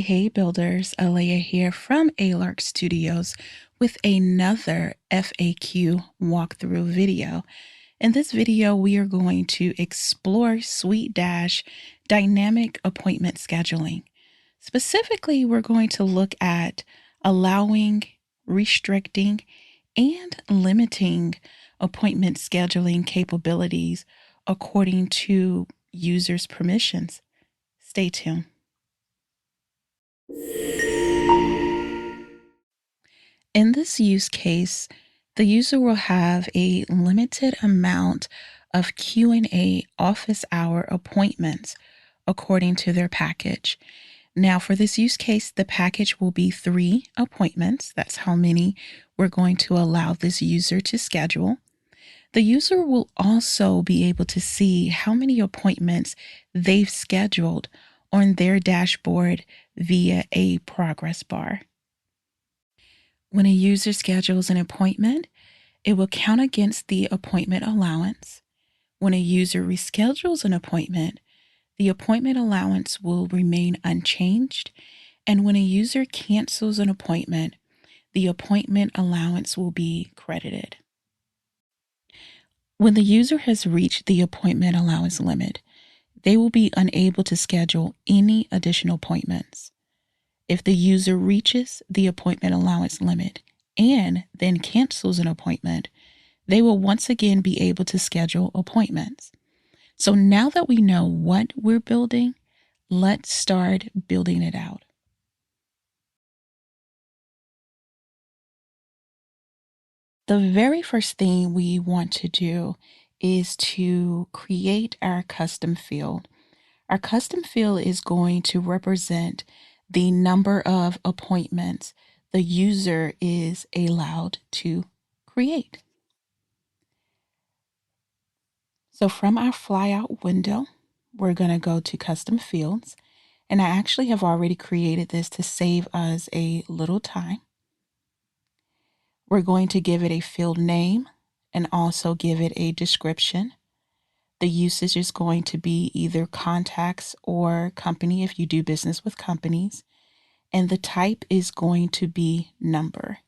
Hey builders, Alea here from Alark Studios with another FAQ walkthrough video. In this video, we are going to explore Suite Dash dynamic appointment scheduling. Specifically, we're going to look at allowing, restricting, and limiting appointment scheduling capabilities according to users' permissions. Stay tuned. In this use case, the user will have a limited amount of Q&A office hour appointments according to their package. Now, for this use case, the package will be 3 appointments. That's how many we're going to allow this user to schedule. The user will also be able to see how many appointments they've scheduled on their dashboard via a progress bar. When a user schedules an appointment, it will count against the appointment allowance. When a user reschedules an appointment, the appointment allowance will remain unchanged. And when a user cancels an appointment, the appointment allowance will be credited. When the user has reached the appointment allowance limit, they will be unable to schedule any additional appointments. If the user reaches the appointment allowance limit and then cancels an appointment, they will once again be able to schedule appointments. So now that we know what we're building, let's start building it out. The very first thing we want to do is to create our custom field. Our custom field is going to represent the number of appointments the user is allowed to create. So from our flyout window, we're going to go to custom fields. And I actually have already created this to save us a little time. We're going to give it a field name and also give it a description. The usage is going to be either contacts or company if you do business with companies. And the type is going to be number.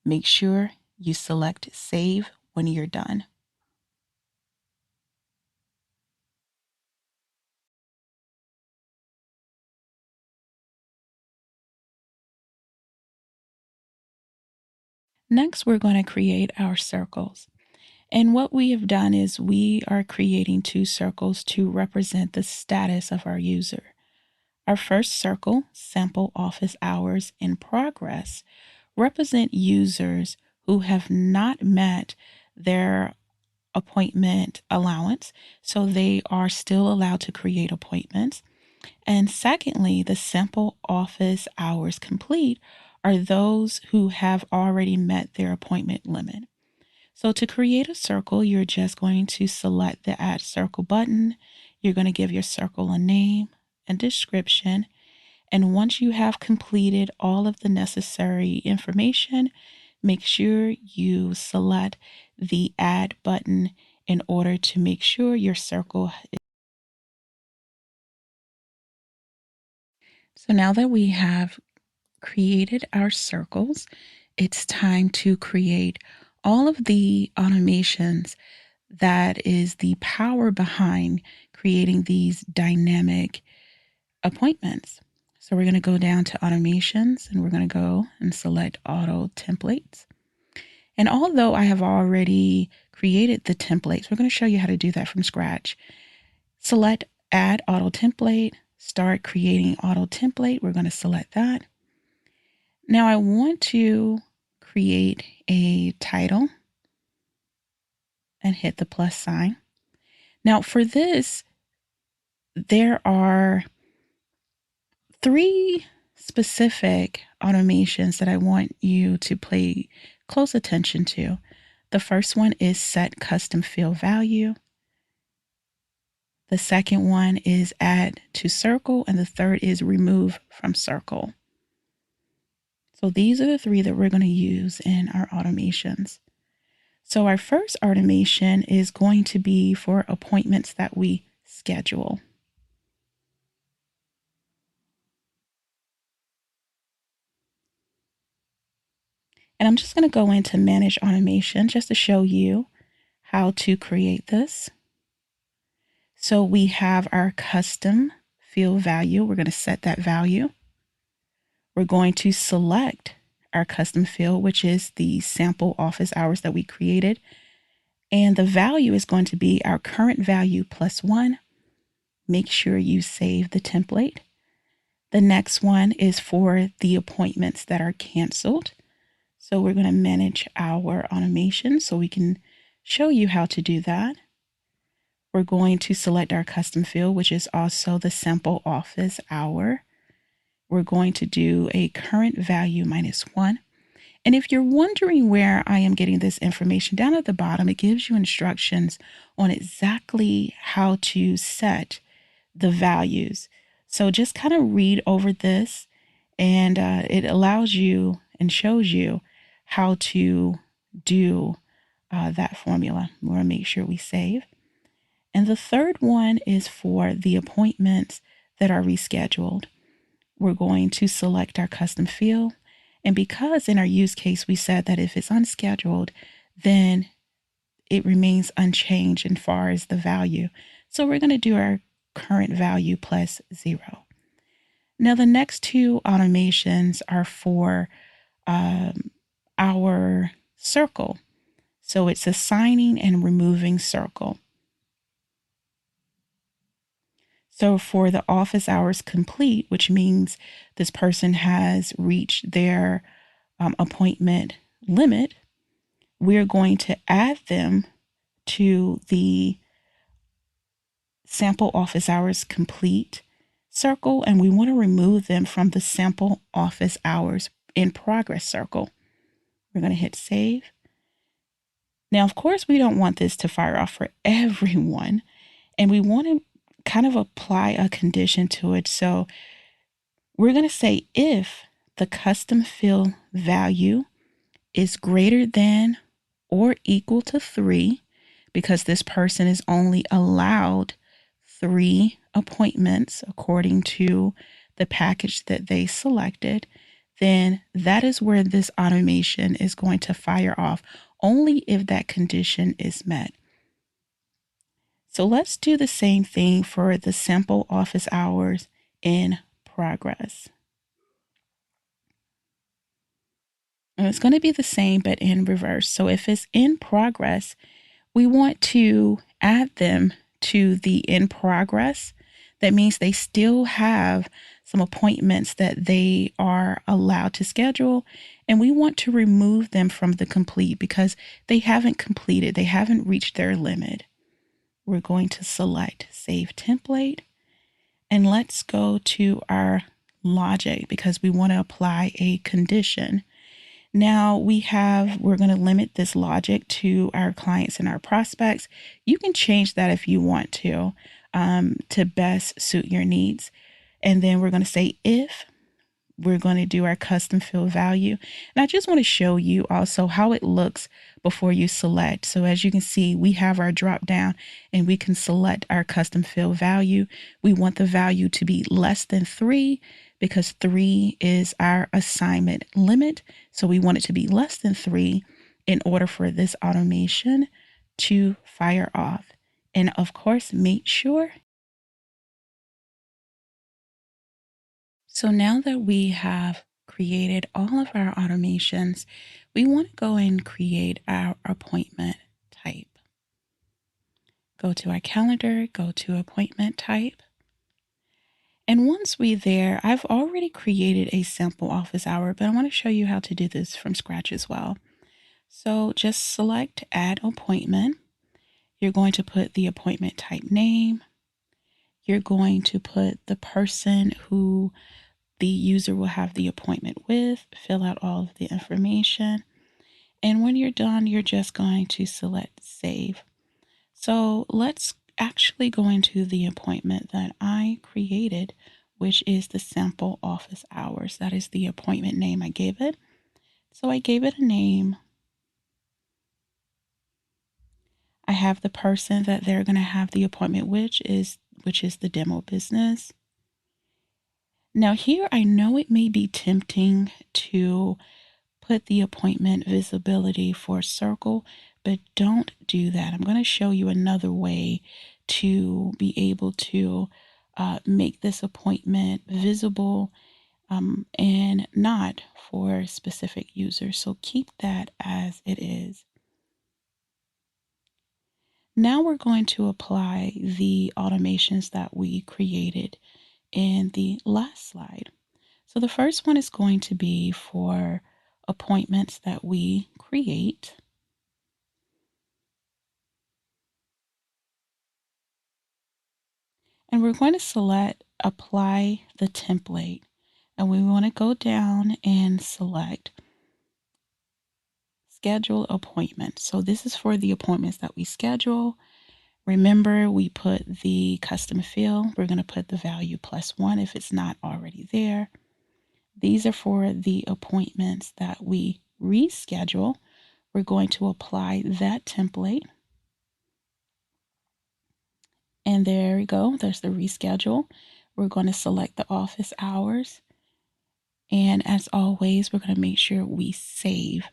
Make sure you select save when you're done. Next, we're going to create our circles. And what we have done is we are creating 2 circles to represent the status of our user. Our first circle, sample office hours in progress, represent users who have not met their appointment allowance, so they are still allowed to create appointments. And secondly, the sample office hours complete are those who have already met their appointment limit. So to create a circle, you're just going to select the Add Circle button. You're going to give your circle a name and description. And once you have completed all of the necessary information, make sure you select the Add button in order to make sure your circle is. So now that we have created our circles, it's time to create all of the automations that is the power behind creating these dynamic appointments. So we're going to go down to automations and we're going to go and select auto templates. And although I have already created the templates, we're going to show you how to do that from scratch. Select add auto template, start creating auto template. We're going to select that. Now I want to create a title and hit the plus sign. Now for this, there are 3 specific automations that I want you to pay close attention to. The first one is set custom field value. The second one is add to circle, and the third is remove from circle. So these are the 3 that we're going to use in our automations. So our first automation is going to be for appointments that we schedule. And I'm just going to go into manage automation just to show you how to create this. So we have our custom field value. We're going to set that value. We're going to select our custom field, which is the sample office hours that we created. And the value is going to be our current value plus 1. Make sure you save the template. The next one is for the appointments that are canceled. So we're going to manage our automation so we can show you how to do that. We're going to select our custom field, which is also the sample office hour. We're going to do a current value minus 1. And if you're wondering where I am getting this information, down at the bottom, it gives you instructions on exactly how to set the values. So just kind of read over this, and it allows you and shows you how to do that formula. We want to make sure we save. And the third one is for the appointments that are rescheduled. We're going to select our custom field. And because in our use case, we said that if it's unscheduled, then it remains unchanged as far as the value. So we're going to do our current value plus 0. Now, the next two automations are for our circle. So it's assigning and removing circle. So for the office hours complete, which means this person has reached their appointment limit, we're going to add them to the sample office hours complete circle, and we want to remove them from the sample office hours in progress circle. We're going to hit save. Now, of course, we don't want this to fire off for everyone, and we want to kind of apply a condition to it. So we're going to say if the custom field value is greater than or equal to 3, because this person is only allowed 3 appointments according to the package that they selected, then that is where this automation is going to fire off, only if that condition is met. So let's do the same thing for the sample office hours in progress. And it's going to be the same, but in reverse. So if it's in progress, we want to add them to the in progress. That means they still have some appointments that they are allowed to schedule, and we want to remove them from the complete because they haven't completed, they haven't reached their limit. We're going to select Save Template, and let's go to our logic because we want to apply a condition. Now we're going to limit this logic to our clients and our prospects. You can change that if you want to best suit your needs. And then we're going to say if we're going to do our custom field value. And I just want to show you also how it looks before you select. So as you can see, we have our drop down and we can select our custom field value. We want the value to be less than 3 because 3 is our assignment limit. So we want it to be less than 3 in order for this automation to fire off. And of course, make sure. So now that we have created all of our automations, we want to go and create our appointment type. Go to our calendar, go to appointment type. And once we're there, I've already created a sample office hour, but I want to show you how to do this from scratch as well. So just select add appointment. You're going to put the appointment type name. You're going to put the person who the user will have the appointment with, fill out all of the information. And when you're done, you're just going to select save. So let's actually go into the appointment that I created, which is the sample office hours. That is the appointment name I gave it. So I gave it a name. I have the person that they're going to have the appointment, which is the demo business. Now here, I know it may be tempting to put the appointment visibility for circle, but don't do that. I'm going to show you another way to be able to make this appointment visible and not for specific users. So keep that as it is. Now we're going to apply the automations that we created in the last slide. So the first one is going to be for appointments that we create. And we're going to select apply the template. And we want to go down and select schedule appointment. So this is for the appointments that we schedule. Remember, we put the custom field. We're going to put the value +1 if it's not already there. These are for the appointments that we reschedule. We're going to apply that template. And there we go. There's the reschedule. We're going to select the office hours. And as always, we're going to make sure we save.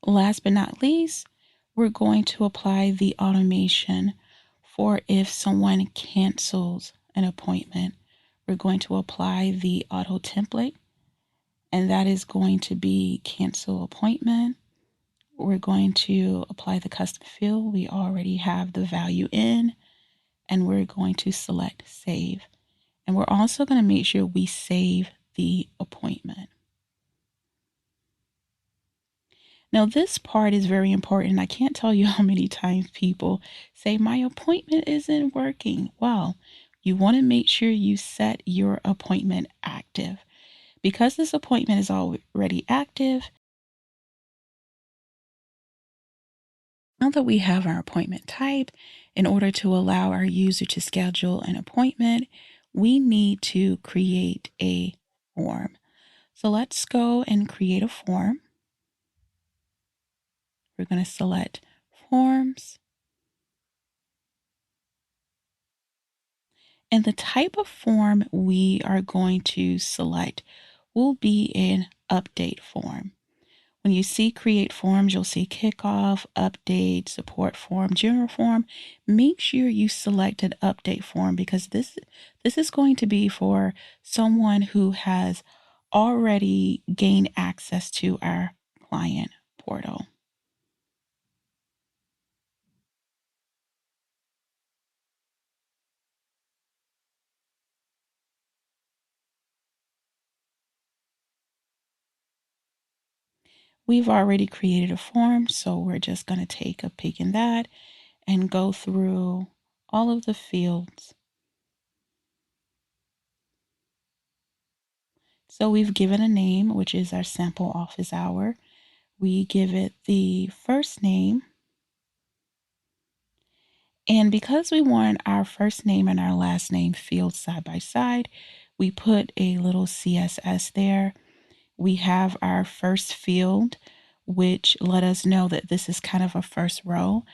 Last but not least, we're going to apply the automation for if someone cancels an appointment. We're going to apply the auto template, and that is going to be cancel appointment. We're going to apply the custom field. We already have the value in, and we're going to select save. And we're also going to make sure we save the appointment. Now, this part is very important. I can't tell you how many times people say, my appointment isn't working. Well, you want to make sure you set your appointment active. Because this appointment is already active, now that we have our appointment type, in order to allow our user to schedule an appointment, we need to create a form. So let's go and create a form. We're going to select forms. And the type of form we are going to select will be an update form. When you see create forms, you'll see kickoff, update, support form, general form. Make sure you select an update form because this is going to be for someone who has already gained access to our client portal. We've already created a form, so we're just going to take a peek in that and go through all of the fields. So we've given a name, which is our sample office hour. We give it the first name. And because we want our first name and our last name fields side by side, we put a little CSS there. We have our first field, which let us know that this is kind of a first row.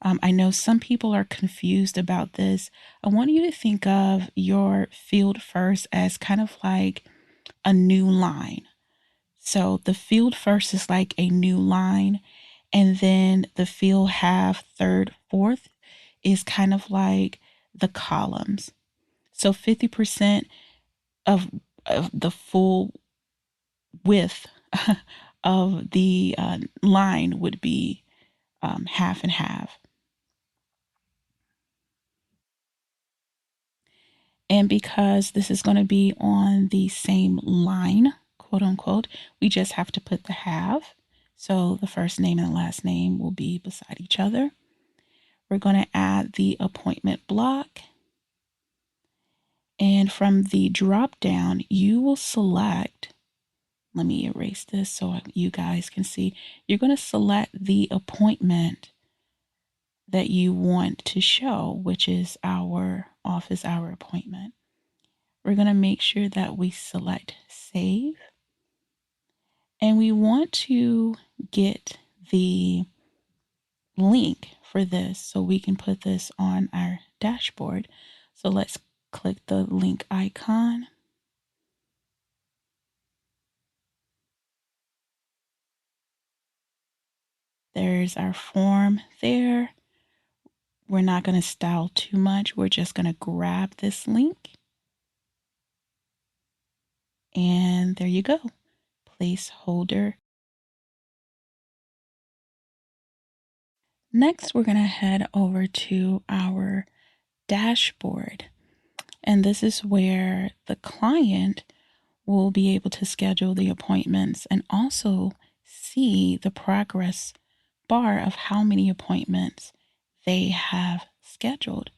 I know some people are confused about this. I want you to think of your field first as kind of like a new line. So the field first is like a new line, and then the field half, third, fourth is kind of like the columns. So 50% of, of the full width of the line would be half and half. And because this is going to be on the same line, quote unquote, we just have to put the half. So the first name and the last name will be beside each other. We're going to add the appointment block. And from the drop down, you will select, let me erase this so you guys can see. You're going to select the appointment that you want to show, which is our office hour appointment. We're going to make sure that we select save. And we want to get the link for this so we can put this on our dashboard. So let's click the link icon. There's our form there. We're not going to style too much. We're just going to grab this link. And there you go. Placeholder. Next, we're going to head over to our dashboard. And this is where the client will be able to schedule the appointments and also see the progress bar of how many appointments they have scheduled.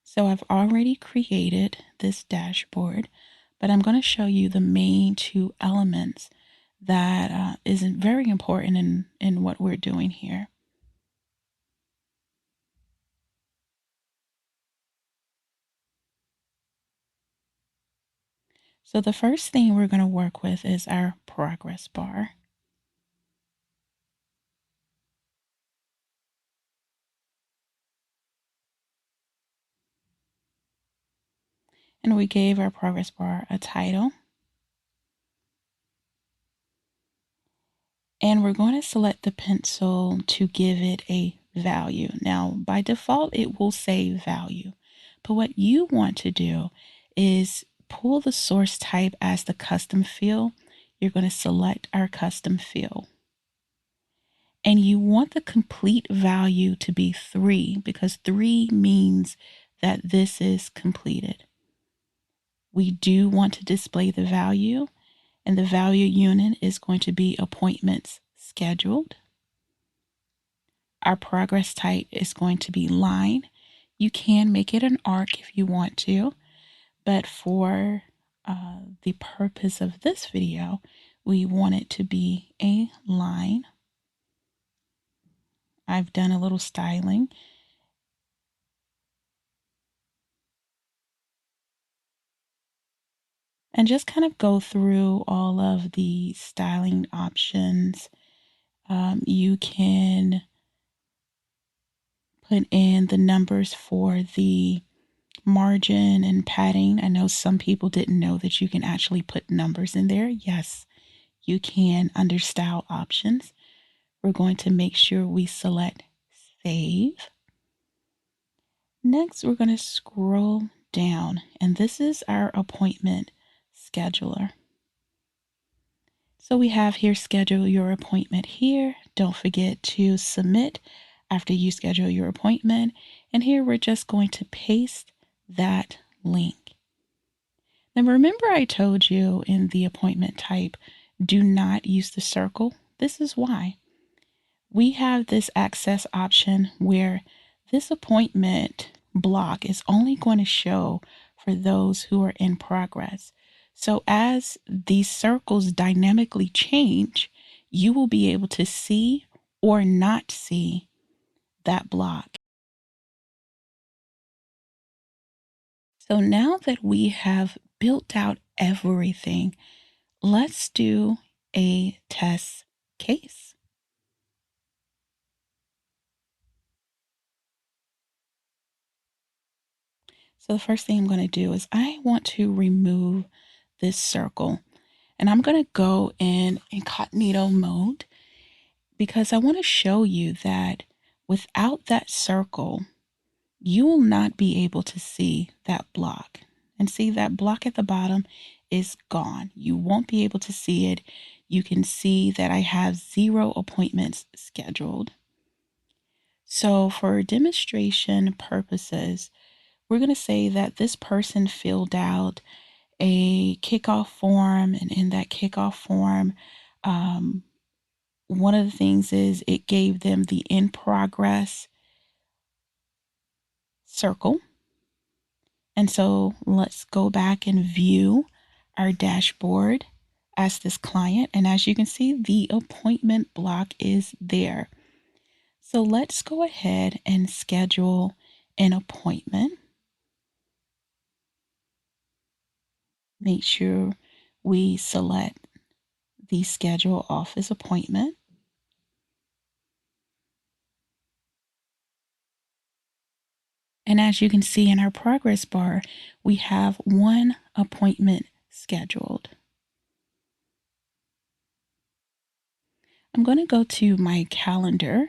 So I've already created this dashboard, but I'm going to show you the main two elements that is very important in what we're doing here. So the first thing we're going to work with is our progress bar. And we gave our progress bar a title. And we're going to select the pencil to give it a value. Now, by default, it will say value. But what you want to do is pull the source type as the custom field. You're going to select our custom field. And you want the complete value to be 3 because 3 means that this is completed. We do want to display the value, and the value unit is going to be appointments scheduled. Our progress type is going to be line. You can make it an arc if you want to, but for the purpose of this video, we want it to be a line. I've done a little styling. And just kind of go through all of the styling options. You can put in the numbers for the margin and padding. I know some people didn't know that you can actually put numbers in there. Yes, you can under style options. We're going to make sure we select save. Next, we're going to scroll down, and this is our appointment scheduler. So we have here, schedule your appointment here. Don't forget to submit after you schedule your appointment. And here we're just going to paste that link. Now remember I told you in the appointment type, do not use the circle. This is why. We have this access option where this appointment block is only going to show for those who are in progress. So as these circles dynamically change, you will be able to see or not see that block. So now that we have built out everything, let's do a test case. So the first thing I'm going to do is I want to remove this circle, and I'm going to go in incognito mode because I want to show you that without that circle, you will not be able to see that block. And see, that block at the bottom is gone. You won't be able to see it. You can see that I have 0 appointments scheduled. So for demonstration purposes, we're going to say that this person filled out a kickoff form, and in that kickoff form, one of the things is it gave them the in progress circle. And so let's go back and view our dashboard as this client. And as you can see, the appointment block is there. So let's go ahead and schedule an appointment. Make sure we select the schedule office appointment. And as you can see in our progress bar, we have one appointment scheduled. I'm going to go to my calendar.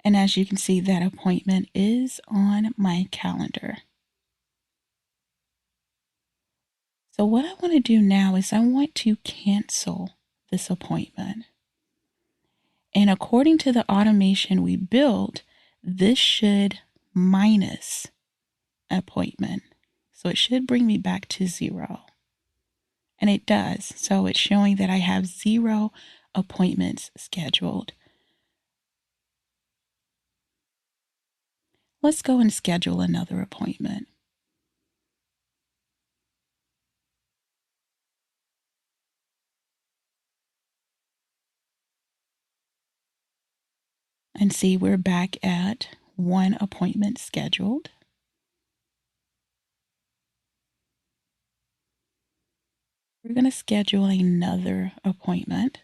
And as you can see, that appointment is on my calendar. So what I want to do now is I want to cancel this appointment. And according to the automation we built, this should minus appointment. So it should bring me back to 0. And it does. So it's showing that I have 0 appointments scheduled. Let's go and schedule another appointment. And see, we're back at 1 appointment scheduled. We're going to schedule another appointment.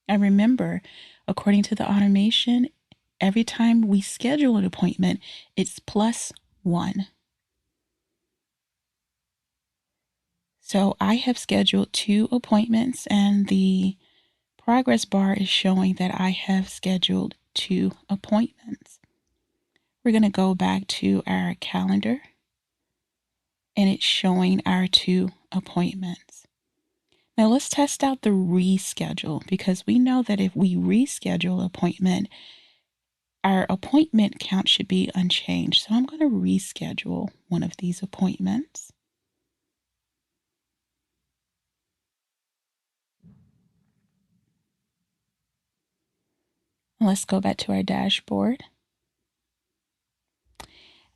And remember, according to the automation, every time we schedule an appointment, it's +1. So I have scheduled 2 appointments, and the progress bar is showing that I have scheduled 2 appointments. We're going to go back to our calendar, and it's showing our 2 appointments. Now let's test out the reschedule, because we know that if we reschedule an appointment, our appointment count should be unchanged. So I'm going to reschedule one of these appointments. Let's go back to our dashboard.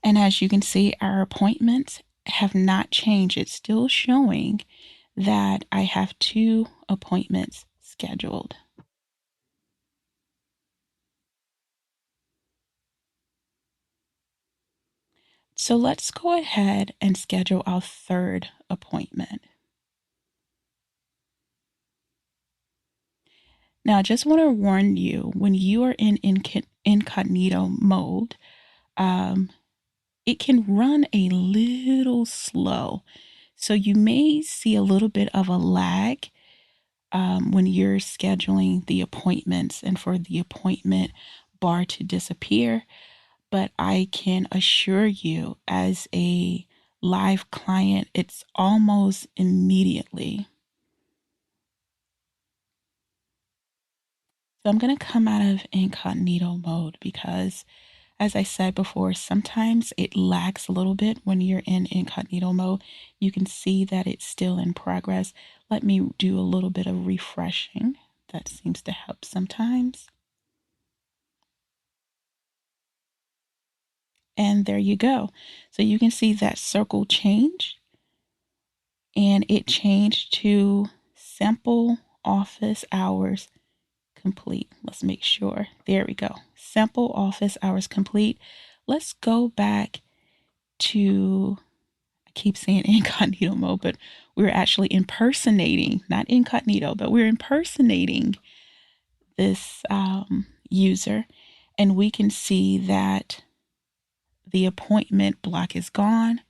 And as you can see, our appointments have not changed. It's still showing that I have 2 appointments scheduled. So let's go ahead and schedule our 3rd appointment. Now, I just want to warn you, when you are in incognito mode, it can run a little slow. So you may see a little bit of a lag when you're scheduling the appointments and for the appointment bar to disappear. But I can assure you, as a live client, it's almost immediately. So I'm going to come out of incognito mode because, as I said before, sometimes it lags a little bit when you're in incognito mode. You can see that it's still in progress. Let me do a little bit of refreshing. That seems to help sometimes. And there you go. So you can see that circle change, and it changed to sample office hours complete. Let's make sure. There we go. Sample office hours complete. Let's go back to, I keep saying incognito mode, but we're actually impersonating, not incognito, but we're impersonating this user. And we can see that the appointment block is gone.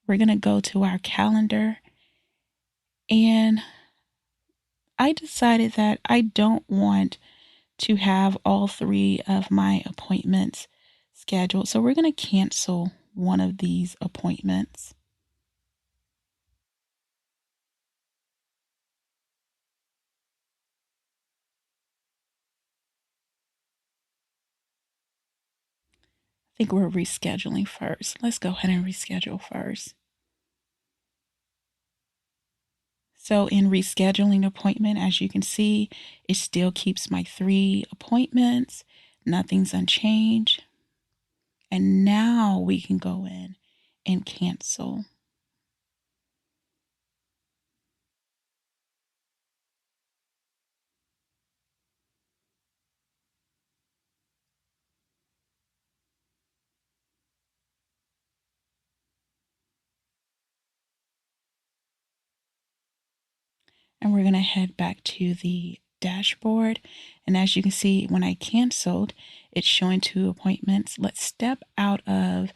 We're going to go to our calendar, and I decided that I don't want to have all 3 of my appointments scheduled. So we're going to cancel one of these appointments. I think we're rescheduling first. Let's go ahead and reschedule first. So in rescheduling appointment, as you can see, it still keeps my 3 appointments. Nothing's unchanged. And now we can go in and cancel. And we're going to head back to the dashboard. And as you can see, when I canceled, it's showing 2 appointments. Let's step out of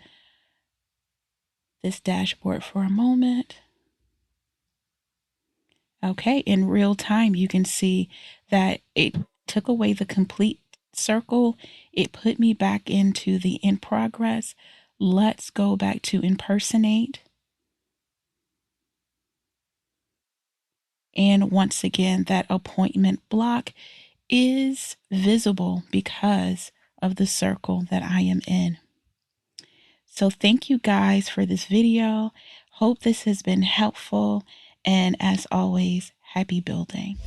this dashboard for a moment. Okay, in real time, you can see that it took away the complete circle. It put me back into the in progress. Let's go back to impersonate. And once again, that appointment block is visible because of the circle that I am in. So thank you guys for this video. Hope this has been helpful. And as always, happy building.